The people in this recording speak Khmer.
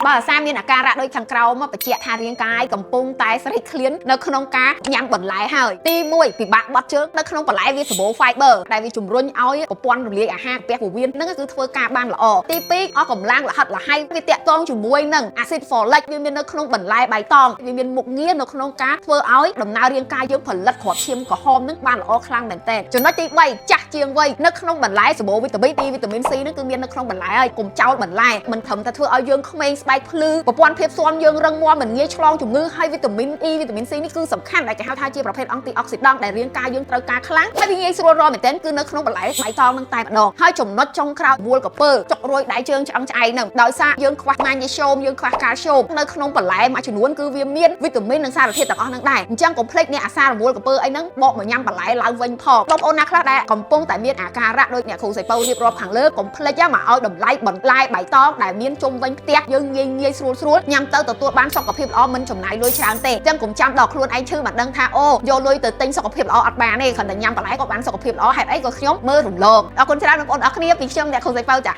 បើសាមានអាការៈដូចខាងក្រោមបញ្ជាក់ថារាងកាយកំពុងតែស្រេកឃ្លាននៅក្នុងការញ៉ាំបន្លែហើយទី1ពិបាកបត់ជើងនៅក្នុងបន្លែវាសម្បូរ fiber ដែលវាជំរុញឲ្យប្រព័ន្ធរំលាយអាហារពះពោះវៀននឹងគឺធ្វើការបានល្អទី2អស់កម្លាំងលហិតលហៃវាតាក់ទងជាមួយនឹង acid folic វាមាននៅក្នុងបន្លែបៃតងវាមានមុខងារនៅក្នុងការធ្វើឲ្យដំណើររាងកាយយើងផលិតគ្រាប់ឈាមក្រហមនឹងបានល្អខ្លាំងមែនទែនចំណុចទី3ចាស់ជាងវ័យនៅក្នុងបន្លែសម្បូរវីតាមីន D វីតាមីន C នឹងគឺមាននៅក្នុងបន្លែហើយកុំចោលបន្លែមិនត្រឹមតែធ្វើឲ្យយើងក្មេងស្បែកភ្លឺប្រព័ន្ធភាពស៊ាំយើងរឹងមាំមិនងាយឆ្លងជំងឺហើយវីតាមីន E វីតាមីន C នេះគឺសំខាន់ដែលគេហៅថាជាប្រភេទអង់ទីអុកស៊ីដង់ដែលរាងកាយយើងត្រូវការខ្លាំងហើយវាងាយស្រួលរកមែនទែនគឺនៅក្នុងបន្លែបៃតងនឹងតែម្ដងហើយចំណុចចុងក្រោយវល់ក្រពើចុករយដៃជើងឆ្អឹងឆ្អែងនឹងដោយសារយើងខ្វះម៉ាញ៉េស្យូមយើងខ្វះកាល់ស្យូមនៅក្នុងបន្លែមួយចំនួនគឺវាមានវីតាមីននិងសារធាតុទាំងអស់នឹងដែរអញ្ចឹងកុំភ្លេចអ្នកអាសារវល់ក្រពើអីហ្នឹងបកមកញ៉ាំបន្លែឡើងវិញផងបងប្អូនណាខ្លះដែលកំពុងតែមានអាការៈដូចអ្នកគ្រូសៃពៅរៀបរាប់ខាងលើកុំភ្លេចមកឲ្យតម្លៃបន្លែបៃតងដែលមានជុំវិញផ្ទះយើងងាយស្រួលញ៉ាំទៅទទួលបានសុខភាពល្អមិនចំណាយលុយច្រើនទេអញ្ចឹងកុំចាំដល់ខ្លួនឯងឈឺមិនដឹងថាអូយកលុយទៅទិញសុខភាពល្អអត់បានទេគ្រាន់តែញ៉ាំបន្លែក៏បានសុខភាពល្អហេតុអីក៏ខ្ញុំមើលរំលងអរគុណច្រើនបងប្អូនអរគ្នាពីខ្ញុំអ្នកគ្រូសៃពៅចា